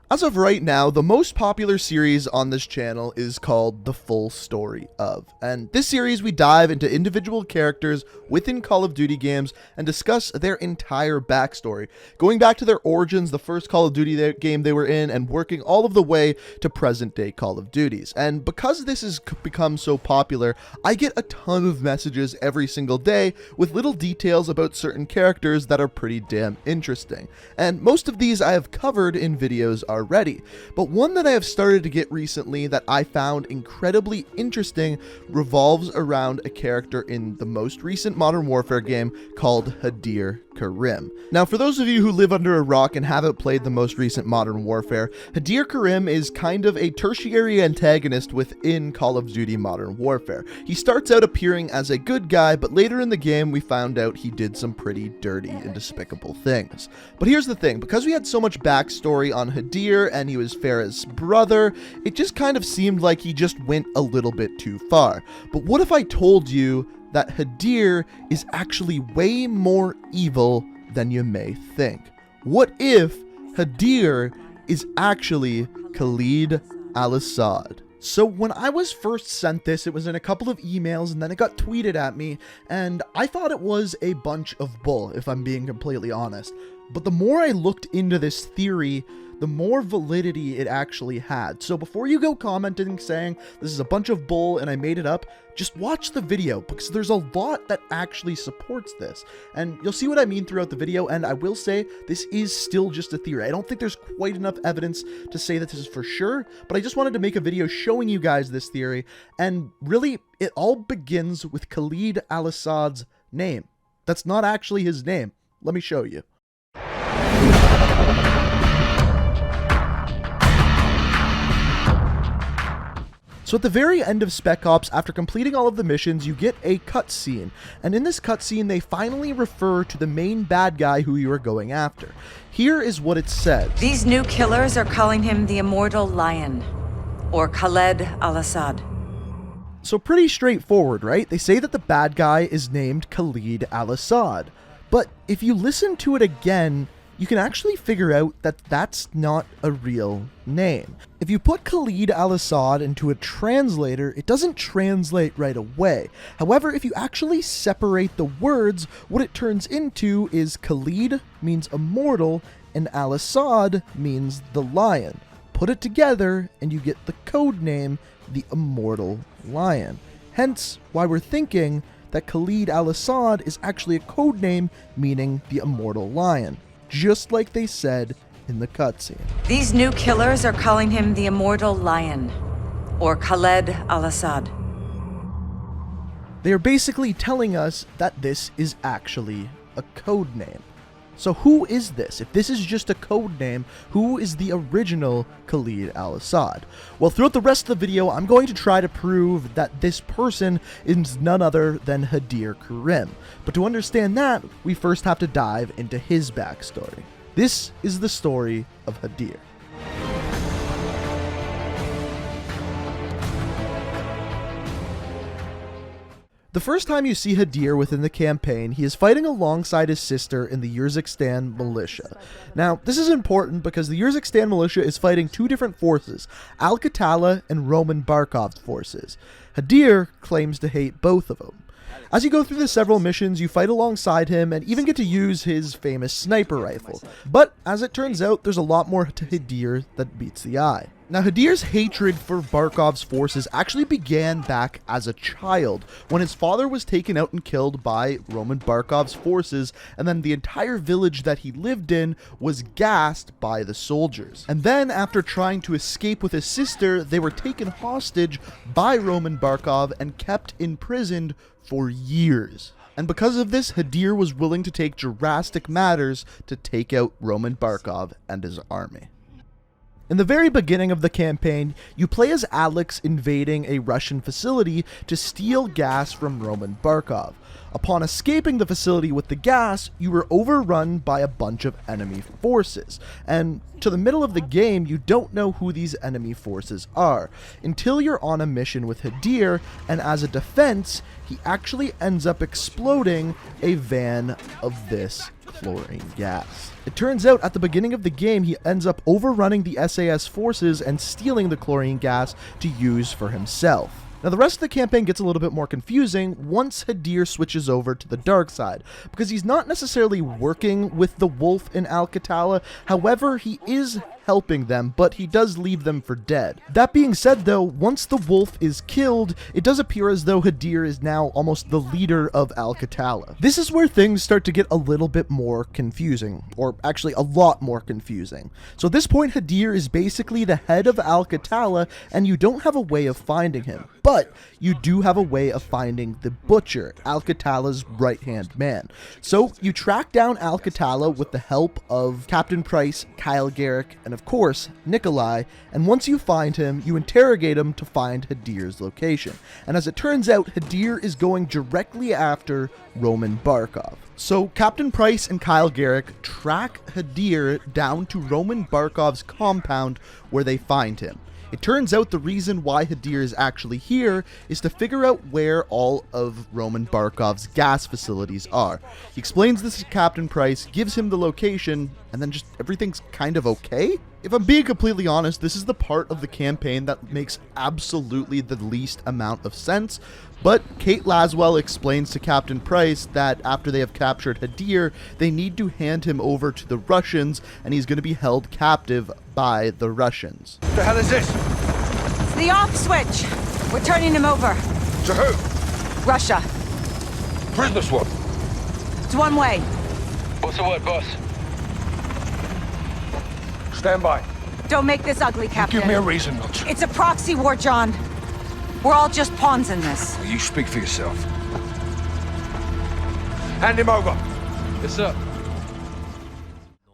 As of right now, the most popular series on this channel is called The Full Story Of. And this series, we dive into individual characters within Call of Duty games and discuss their entire backstory, going back to their origins, the first Call of Duty game they were in, and working all of the way to present day Call of Duties. And because this has become so popular, I get a ton of messages every single day with little details about certain characters that are pretty damn interesting. And most of these I have covered in videos already, but one that I have started to get recently that I found incredibly interesting revolves around a character in the most recent Modern Warfare game called Hadir Karim. Now, for those of you who live under a rock and haven't played the most recent Modern Warfare, Hadir Karim is kind of a tertiary antagonist within Call of Duty Modern Warfare. He starts out appearing as a good guy, but later in the game we found out he did some pretty dirty and despicable things. But here's the thing, because we had so much backstory on Hadir and he was Farah's brother, it just kind of seemed like he just went a little bit too far. But what if I told you that Hadir is actually way more evil than you may think? What if Hadir is actually Khaled Al-Asad? So when I was first sent this, it was in a couple of emails and then it got tweeted at me, and I thought it was a bunch of bull, if I'm being completely honest. But the more I looked into this theory, the more validity it actually had. So before you go commenting saying this is a bunch of bull and I made it up, just watch the video, because there's a lot that actually supports this. And you'll see what I mean throughout the video, and I will say this is still just a theory. I don't think there's quite enough evidence to say that this is for sure, but I just wanted to make a video showing you guys this theory, and really, it all begins with Khaled Al-Asad's name. That's not actually his name. Let me show you. So at the very end of Spec Ops, after completing all of the missions, you get a cutscene, and in this cutscene they finally refer to the main bad guy who you are going after. Here is what it says. These new killers are calling him the Immortal Lion, or Khaled Al-Asad. So pretty straightforward, right? They say that the bad guy is named Khaled Al-Asad, but if you listen to it again, you can actually figure out that that's not a real name. If you put Khaled Al-Asad into a translator, it doesn't translate right away. However, if you actually separate the words, what it turns into is Khaled means immortal and Al-Asad means the lion. Put it together and you get the code name, the Immortal Lion. Hence why we're thinking that Khaled Al-Asad is actually a code name meaning the Immortal Lion, just like they said in the cutscene. These new killers are calling him the Immortal Lion, or Khaled Al-Asad. They are basically telling us that this is actually a code name. So who is this? If this is just a code name, who is the original Khaled Al-Asad? Well, throughout the rest of the video, I'm going to try to prove that this person is none other than Hadir Karim. But to understand that, we first have to dive into his backstory. This is the story of Hadir. The first time you see Hadir within the campaign, he is fighting alongside his sister in the Urzikstan militia. Now, this is important because the Urzikstan militia is fighting two different forces, Al-Qatala and Roman Barkov's forces. Hadir claims to hate both of them. As you go through the several missions, you fight alongside him and even get to use his famous sniper rifle. But as it turns out, there's a lot more to Hadir that meets the eye. Now, Hadir's hatred for Barkov's forces actually began back as a child, when his father was taken out and killed by Roman Barkov's forces, and then the entire village that he lived in was gassed by the soldiers. And then, after trying to escape with his sister, they were taken hostage by Roman Barkov and kept imprisoned for years. And because of this, Hadir was willing to take drastic matters to take out Roman Barkov and his army. In the very beginning of the campaign, you play as Alex invading a Russian facility to steal gas from Roman Barkov. Upon escaping the facility with the gas, you were overrun by a bunch of enemy forces, and to the middle of the game, you don't know who these enemy forces are, until you're on a mission with Hadir, and as a defense, he actually ends up exploding a van of this chlorine gas. It turns out at the beginning of the game, he ends up overrunning the SAS forces and stealing the chlorine gas to use for himself. Now, the rest of the campaign gets a little bit more confusing once Hadir switches over to the dark side, because he's not necessarily working with the wolf in Al-Qatala. However, he is helping them, but he does leave them for dead. That being said, though, once the wolf is killed, it does appear as though Hadir is now almost the leader of Al-Qatala. This is where things start to get a little bit more confusing, or actually a lot more confusing. So at this point, Hadir is basically the head of Al-Qatala, and you don't have a way of finding him. But you do have a way of finding the Butcher, Al-Qatala's right-hand man. So you track down Al-Qatala with the help of Captain Price, Kyle Garrick, and of course, Nikolai, and once you find him, you interrogate him to find Hadir's location. And as it turns out, Hadir is going directly after Roman Barkov. So Captain Price and Kyle Garrick track Hadir down to Roman Barkov's compound where they find him. It turns out the reason why Hadir is actually here is to figure out where all of Roman Barkov's gas facilities are. He explains this to Captain Price, gives him the location, and then just everything's kind of okay? If I'm being completely honest, this is the part of the campaign that makes absolutely the least amount of sense, but Kate Laswell explains to Captain Price that after they have captured Hadir, they need to hand him over to the Russians, and he's going to be held captive by the Russians. The hell is this? It's the off switch. We're turning him over. To who? Russia. Prisoner swap. It's one way. What's the word, boss? Stand by. Don't make this ugly, Captain. Give me a reason not to. It's a proxy war, John. We're all just pawns in this. You speak for yourself. Hand him over. Yes, sir.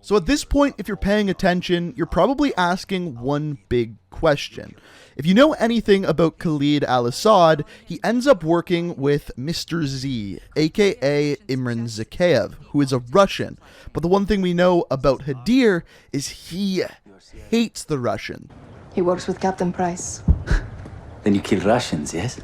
So at this point, if you're paying attention, you're probably asking one big question. If you know anything about Khaled Al-Asad, he ends up working with Mr. Z, aka Imran Zakhaev, who is a Russian. But the one thing we know about Hadir is he hates the Russian. He works with Captain Price. Then you kill Russians, yes?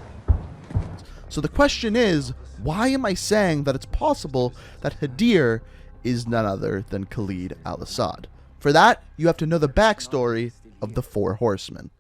So the question is, why am I saying that it's possible that Hadir is none other than Khaled Al-Asad? For that, you have to know the backstory of the Four Horsemen.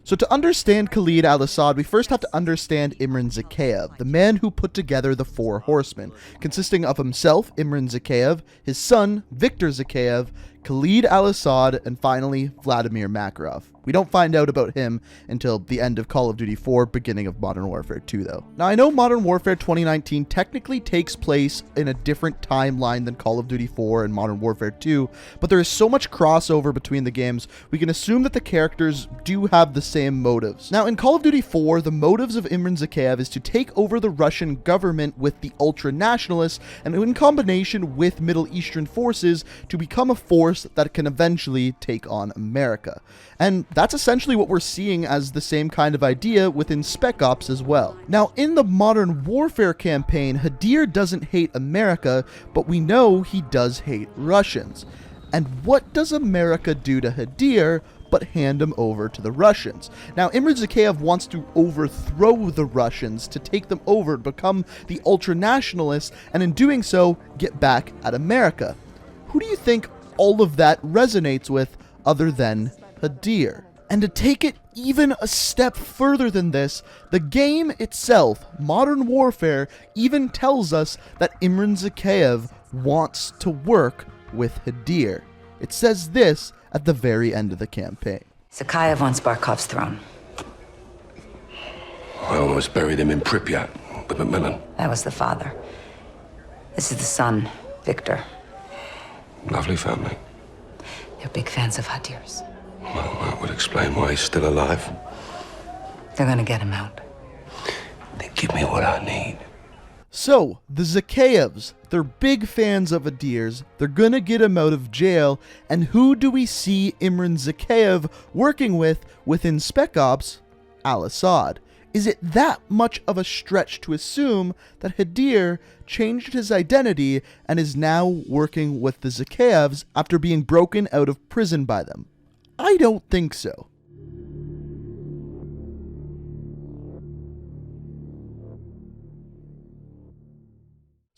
So to understand Khaled Al-Asad, we first have to understand Imran Zakhaev, the man who put together the Four Horsemen, consisting of himself, Imran Zakhaev, his son, Viktor Zakhaev, Khaled Al-Asad, and finally, Vladimir Makarov. We don't find out about him until the end of Call of Duty 4, beginning of Modern Warfare 2, though. Now, I know Modern Warfare 2019 technically takes place in a different timeline than Call of Duty 4 and Modern Warfare 2, but there is so much crossover between the games, we can assume that the characters do have the same motives. Now, in Call of Duty 4, the motives of Imran Zakhaev is to take over the Russian government with the ultra-nationalists, and in combination with Middle Eastern forces, to become a force that can eventually take on America. And that's essentially what we're seeing as the same kind of idea within Spec Ops as well. Now, in the Modern Warfare campaign, Hadir doesn't hate America, but we know he does hate Russians. And what does America do to Hadir but hand him over to the Russians? Now, Imran Zakhaev wants to overthrow the Russians to take them over, become the ultra-nationalists, and in doing so, get back at America. Who do you think all of that resonates with other than Hadir? And to take it even a step further than this, the game itself, Modern Warfare, even tells us that Imran Zakhaev wants to work with Hadir. It says this at the very end of the campaign. Zakhaev wants Barkov's throne. I almost buried him in Pripyat with Macmillan. That was the father. This is the son, Victor. Lovely family. They're big fans of Hadir's. Well, that would explain why he's still alive. They're gonna get him out. Then give me what I need. So, the Zakhaevs, they're big fans of Hadir's, they're gonna get him out of jail, and who do we see Imran Zakhaev working with within Spec Ops? Al-Asad. Is it that much of a stretch to assume that Hadir changed his identity and is now working with the Zakhaevs after being broken out of prison by them? I don't think so.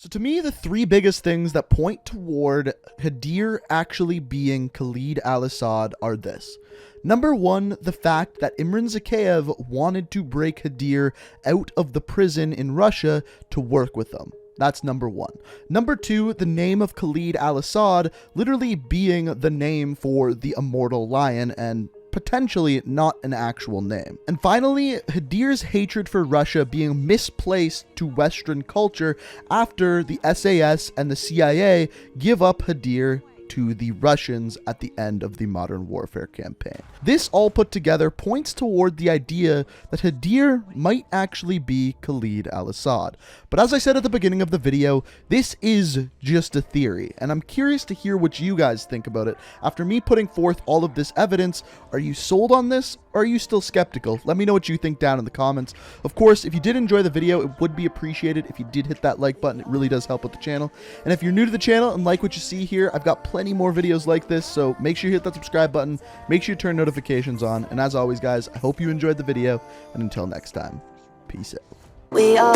So to me, the three biggest things that point toward Hadir actually being Khaled Al-Asad are this. Number one, the fact that Imran Zakhaev wanted to break Hadir out of the prison in Russia to work with them. That's number one. Number two, the name of Khaled Al-Asad literally being the name for the immortal lion and potentially not an actual name. And finally, Hadir's hatred for Russia being misplaced to Western culture after the SAS and the CIA give up Hadir to the Russians at the end of the Modern Warfare campaign. This all put together points toward the idea that Hadir might actually be Khaled Al-Asad. But as I said at the beginning of the video, this is just a theory, and I'm curious to hear what you guys think about it. After me putting forth all of this evidence, are you sold on this, or are you still skeptical? Let me know what you think down in the comments. Of course, if you did enjoy the video, it would be appreciated if you did hit that like button. It really does help with the channel. And if you're new to the channel and like what you see here, I've got plenty more videos like this, so make sure you hit that subscribe button, make sure you turn notifications on, and as always guys, I hope you enjoyed the video, and until next time, peace out. We are